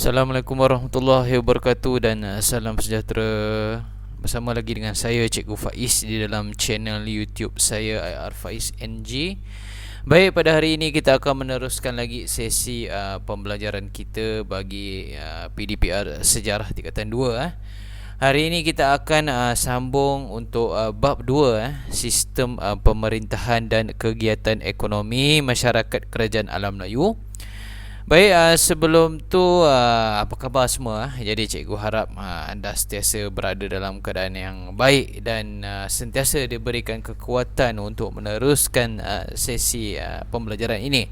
Assalamualaikum warahmatullahi wabarakatuh dan salam sejahtera. Bersama lagi dengan saya Cikgu Faiz di dalam channel YouTube saya IR Faiz NG. Baik, pada hari ini kita akan meneruskan lagi sesi pembelajaran kita bagi PDPR Sejarah Tingkatan 2. Hari ini kita akan sambung untuk bab 2, sistem pemerintahan dan kegiatan ekonomi masyarakat Kerajaan Alam Melayu. Baik, sebelum tu apa khabar semua? Jadi cikgu harap anda sentiasa berada dalam keadaan yang baik dan sentiasa diberikan kekuatan untuk meneruskan sesi pembelajaran ini.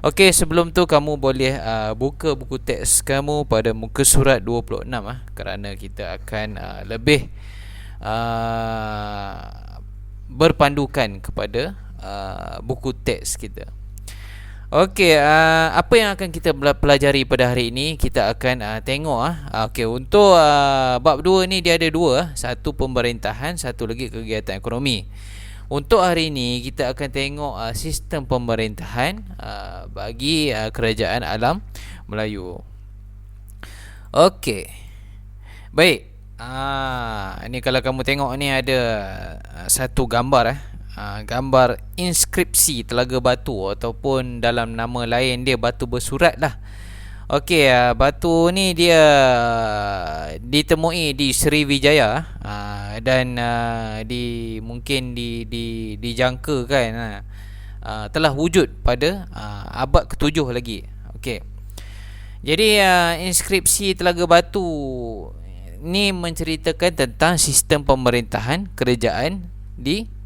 Okey, sebelum tu kamu boleh buka buku teks kamu pada muka surat 26 kerana kita akan lebih berpandukan kepada buku teks kita. Okey, apa yang akan kita pelajari pada hari ini? Kita akan tengok okey, untuk bab 2 ni dia ada dua, satu pemerintahan, satu lagi kegiatan ekonomi. Untuk hari ini kita akan tengok sistem pemerintahan bagi Kerajaan Alam Melayu. Okey. Baik. Ni kalau kamu tengok ni ada satu gambar gambar inskripsi Telaga Batu ataupun dalam nama lain dia batu bersurat lah. Okey, batu ni dia ditemui di Sriwijaya dan mungkin dijangkakan telah wujud pada abad ke-7 lagi. Okey. Jadi inskripsi Telaga Batu ni menceritakan tentang sistem pemerintahan kerajaan di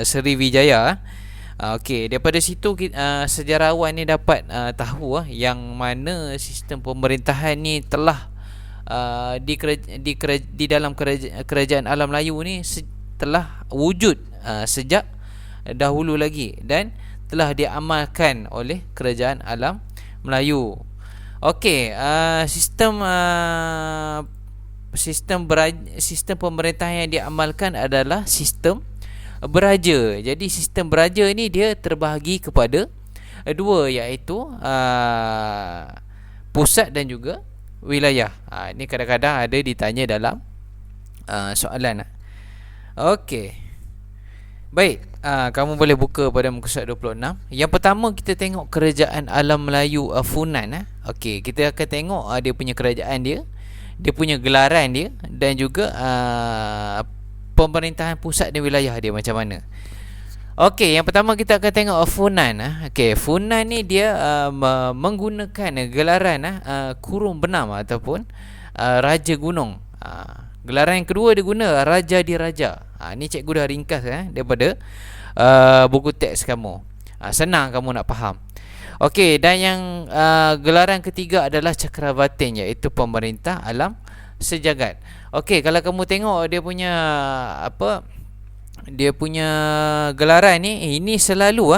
Sriwijaya. Okey, daripada situ sejarawan ni dapat tahu yang mana sistem pemerintahan ni telah di dalam Kerajaan Alam Melayu ni telah wujud sejak dahulu lagi dan telah diamalkan oleh Kerajaan Alam Melayu. Okey, sistem pemerintahan yang diamalkan adalah sistem beraja. Jadi sistem beraja ni dia terbahagi kepada dua, iaitu pusat dan juga wilayah. Ini kadang-kadang ada ditanya dalam soalan. Okey. Baik, kamu boleh buka pada muka surat 26. Yang pertama kita tengok Kerajaan Alam Melayu Funan. Okey, kita akan tengok dia punya kerajaan dia punya gelaran dia dan juga pemerintahan pusat dan wilayah dia macam mana. Okey, yang pertama kita akan tengok Funan. Okey, Funan ni dia menggunakan gelaran kurung benam ataupun Raja Gunung. Gelaran yang kedua dia guna Raja Diraja. Ni cikgu dah ringkas daripada buku teks kamu. Senang kamu nak faham. Okey, dan yang gelaran ketiga adalah Cakravatin, iaitu pemerintah alam sejagat. Okey, kalau kamu tengok dia punya gelaran ni, ini selalu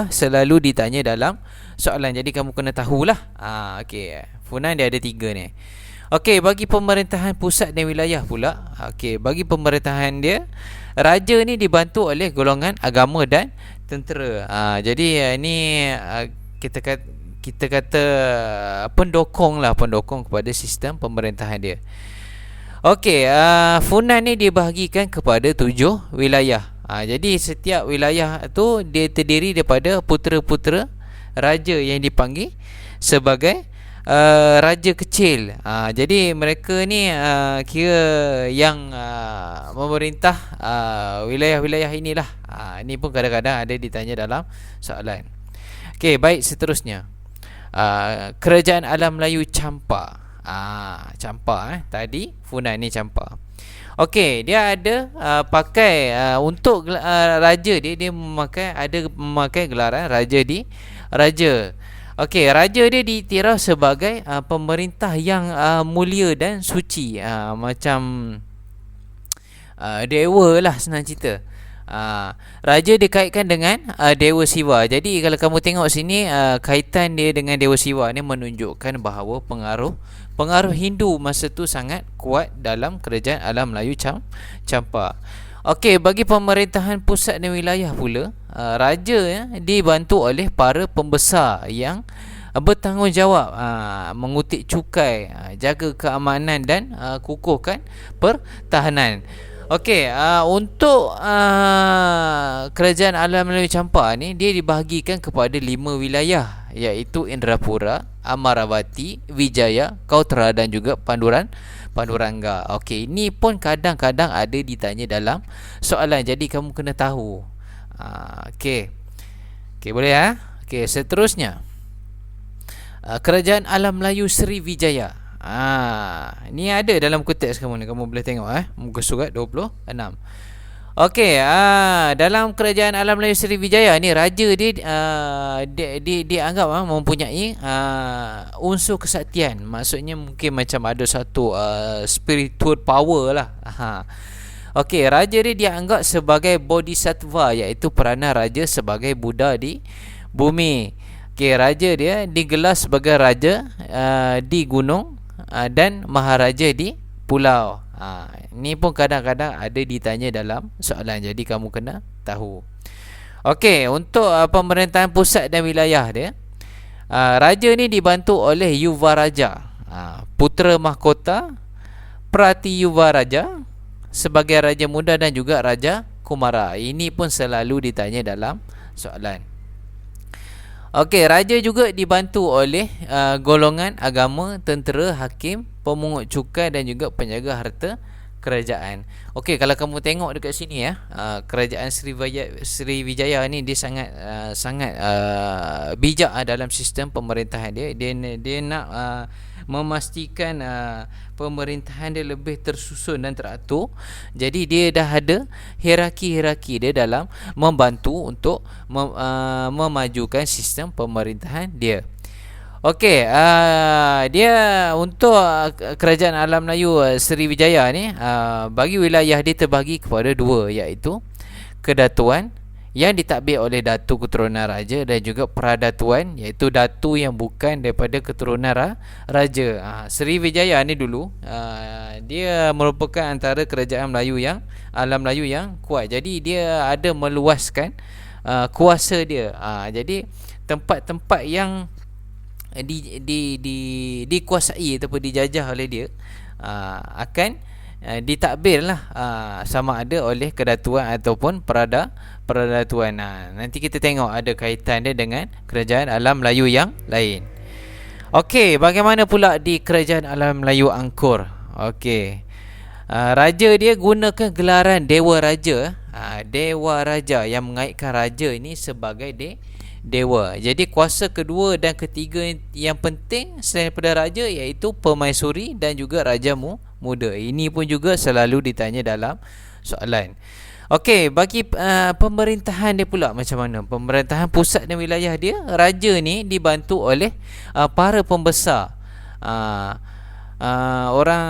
ditanya dalam soalan. Jadi kamu kena tahulah. Okey, Funan dia ada 3 ni. Okey, bagi pemerintahan pusat dan wilayah pula. Okey, bagi pemerintahan dia, raja ni dibantu oleh golongan agama dan tentera. Jadi ini kita kata pendukung kepada sistem pemerintahan dia. Okey, Funan ni dibahagikan kepada 7 wilayah. Jadi setiap wilayah tu dia terdiri daripada putera-putera raja yang dipanggil sebagai raja kecil. Jadi mereka ni kira yang memerintah wilayah-wilayah inilah. Ini pun kadang-kadang ada ditanya dalam soalan. Okey, baik, seterusnya Kerajaan Alam Melayu Champa. Champa tadi Funan ni Champa. Okey, dia ada pakai untuk raja dia memakai gelaran Raja di Raja. Okey, raja dia dikira sebagai pemerintah yang mulia dan suci, macam dewa lah senang cerita. Raja dikaitkan dengan Dewa Siwa. Jadi kalau kamu tengok sini, kaitan dia dengan Dewa Siwa ni menunjukkan bahawa pengaruh Hindu masa tu sangat kuat dalam Kerajaan Alam Melayu Champa. Okey, bagi pemerintahan pusat dan wilayah pula, raja dibantu oleh para pembesar yang bertanggungjawab, mengutik cukai, jaga keamanan dan kukuhkan pertahanan. Okey, untuk kerajaan alam Melayu Champa ni, dia dibahagikan kepada 5 wilayah, iaitu Indrapura, Amaravati, Wijaya, Kautara dan juga Panduranga. Okey, ini pun kadang-kadang ada ditanya dalam soalan, jadi kamu kena tahu. Okey. Okey, boleh Okey, seterusnya. Kerajaan Alam Melayu Sriwijaya. Ni ada dalam konteks kamu ni, kamu boleh tengok muka surat 26. Okey, dalam kerajaan Alam Melayu Sriwijaya ni, raja dia dianggap mempunyai unsur kesaktian. Maksudnya mungkin macam ada satu spiritual power lah. Okey, raja dia dianggap sebagai bodhisattva, iaitu peranan raja sebagai Buddha di bumi. Okey, raja dia digelar sebagai raja di gunung dan maharaja di pulau. Ni pun kadang-kadang ada ditanya dalam soalan, jadi kamu kena tahu. Okey, untuk pemerintahan pusat dan wilayah dia, raja ni dibantu oleh Yuvaraja, putera mahkota Pratiyuvaraja sebagai raja muda dan juga raja Kumara. Ini pun selalu ditanya dalam soalan. Okey, raja juga dibantu oleh golongan agama, tentera, hakim, pemungut cukai dan juga penjaga harta kerajaan. Okey, kalau kamu tengok dekat sini kerajaan Sriwijaya ni, dia sangat bijak dalam sistem pemerintahan dia. Dia nak memastikan pemerintahan dia lebih tersusun dan teratur. Jadi dia dah ada hierarki dia dalam membantu untuk memajukan sistem pemerintahan dia. Okey, dia untuk kerajaan Alam Melayu Sriwijaya ni, bagi wilayah dia terbagi kepada 2, iaitu kedatuan yang ditadbir oleh datu keturunan raja dan juga peradatuan, iaitu datu yang bukan daripada keturunan raja. Sriwijaya ni dulu dia merupakan antara kerajaan Melayu yang Alam Melayu yang kuat. Jadi dia ada meluaskan kuasa dia. Jadi tempat-tempat yang dikuasai ataupun dijajah oleh dia akan ditadbirlah sama ada oleh kedatuan ataupun peradatuan. Nanti kita tengok ada kaitan dia dengan kerajaan Alam Melayu yang lain. Okey, bagaimana pula di kerajaan Alam Melayu Angkor? Okey, raja dia gunakan gelaran Dewa Raja. Dewa Raja yang mengaitkan raja ini sebagai dewa. Jadi kuasa kedua dan ketiga yang penting selain daripada raja, iaitu Permaisuri dan juga Raja Muda. Ini pun juga selalu ditanya dalam soalan. Okey, bagi pemerintahan dia pula macam mana? Pemerintahan pusat dan wilayah dia, raja ni dibantu oleh para pembesar, orang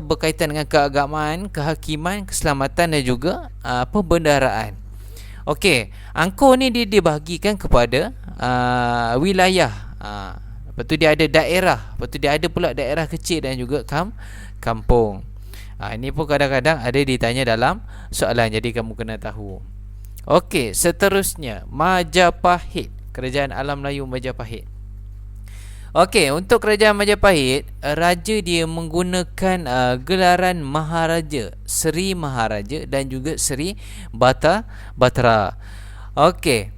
berkaitan dengan keagamaan, kehakiman, keselamatan dan juga perbendaharaan. Okey, Angkor ni dia dibahagikan kepada wilayah. Lepas tu dia ada daerah. Lepas tu dia ada pula daerah kecil dan juga kampung. Ini pun kadang-kadang ada ditanya dalam soalan, jadi kamu kena tahu. Okey, seterusnya Majapahit, kerajaan Alam Melayu Majapahit. Okey, untuk kerajaan Majapahit, raja dia menggunakan gelaran Maharaja, Seri Maharaja dan juga Seri Batara. Okey,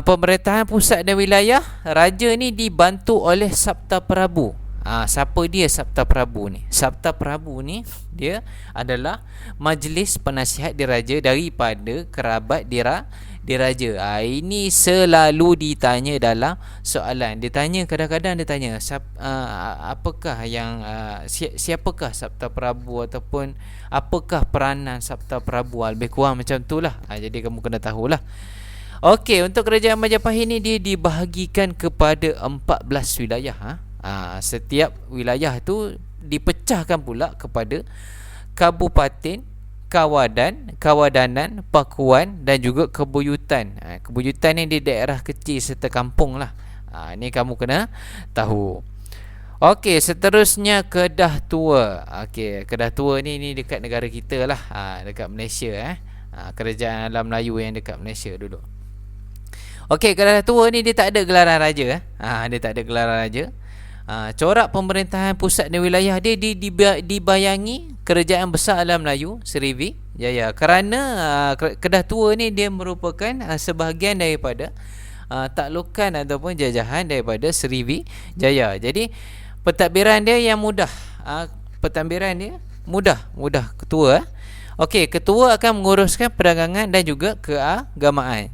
pemerintahan pusat dan wilayah, raja ni dibantu oleh Sabta Prabu. Siapa dia Sabta Prabu ni? Sabta Prabu ni dia adalah majlis penasihat diraja daripada kerabat diraja. Ini selalu ditanya dalam soalan. Dia tanya, kadang-kadang dia tanya apakah yang siapakah Sabta Prabu ataupun apakah peranan Sabta Prabu, lebih kurang macam tu lah. Jadi kamu kena tahulah. Okey, untuk kerajaan Majapahit ni dia dibahagikan kepada 14 wilayah. Setiap wilayah tu dipecahkan pula kepada kabupaten, kawadanan, pakuan dan juga kebuyutan. Kebuyutan ni di daerah kecil serta kampung lah. Ni kamu kena tahu. Okey, seterusnya Kedah Tua. Okey, Kedah Tua ni dekat negara kita lah, dekat Malaysia. Kerajaan Alam Melayu yang dekat Malaysia dulu. Okey, Kedah Tua ni dia tak ada gelaran raja. Dia tak ada gelaran raja. Corak pemerintahan pusat dan wilayah dia dibayangi Kerajaan Besar Alam Melayu Sriwijaya. Kerana Kedah Tua ni dia merupakan sebahagian daripada taklukan ataupun jajahan daripada Sriwijaya. Jadi pentadbiran dia yang mudah. Pentadbiran dia mudah ketua. Okey, ketua akan menguruskan perdagangan dan juga keagamaan.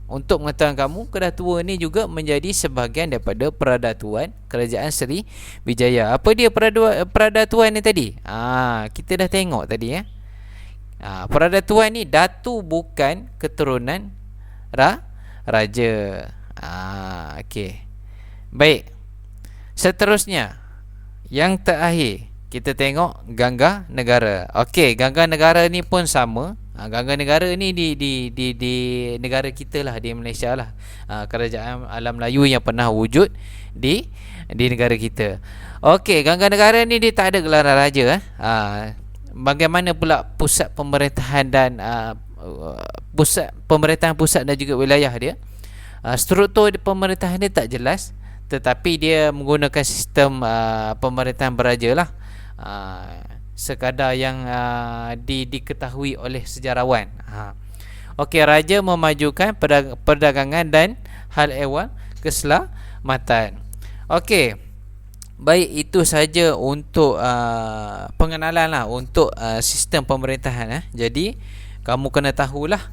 Untuk mengetahui kamu, Kedah Tua ni juga menjadi sebahagian daripada Perdatuan Kerajaan Sriwijaya. Apa dia Perdatuan ni tadi? Kita dah tengok tadi ya. Perdatuan ni datu bukan keturunan raja. Okey. Baik. Seterusnya, yang terakhir kita tengok Gangga Negara. Okey, Gangga Negara ni pun sama. Gangga Negara ni di negara kita lah, di Malaysia lah. Kerajaan Alam Melayu yang pernah wujud di negara kita. Okey, Gangga Negara ni dia tak ada gelaran raja. Bagaimana pula pusat pemerintahan dan pemerintahan pusat dan juga wilayah dia? Struktur pemerintahan dia tak jelas, tetapi dia menggunakan sistem pemerintahan beraja lah. Sekadar yang diketahui oleh sejarawan. Okey, raja memajukan perdagangan dan hal ehwal keselamatan. Okey, baik, itu saja untuk pengenalan lah untuk sistem pemerintahan. Jadi kamu kena tahulah.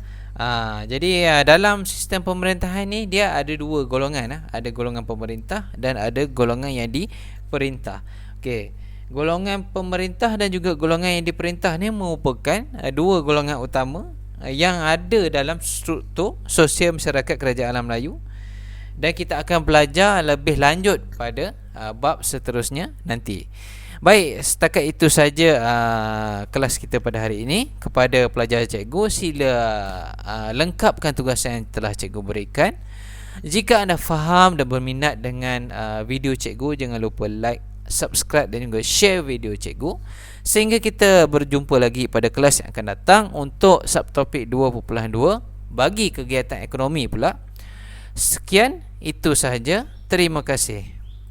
Jadi dalam sistem pemerintahan ni dia ada dua golongan. Ada golongan pemerintah dan ada golongan yang diperintah. Okey, golongan pemerintah dan juga golongan yang diperintah ni merupakan dua golongan utama yang ada dalam struktur sosial masyarakat Kerajaan Alam Melayu, dan kita akan belajar lebih lanjut pada bab seterusnya nanti. Baik, setakat itu saja kelas kita pada hari ini. Kepada pelajar cikgu, sila lengkapkan tugas yang telah cikgu berikan. Jika anda faham dan berminat dengan video cikgu, jangan lupa like, subscribe dan juga share video cikgu, sehingga kita berjumpa lagi pada kelas yang akan datang untuk subtopik 2.2 bagi kegiatan ekonomi pula. Sekian, itu sahaja. Terima kasih.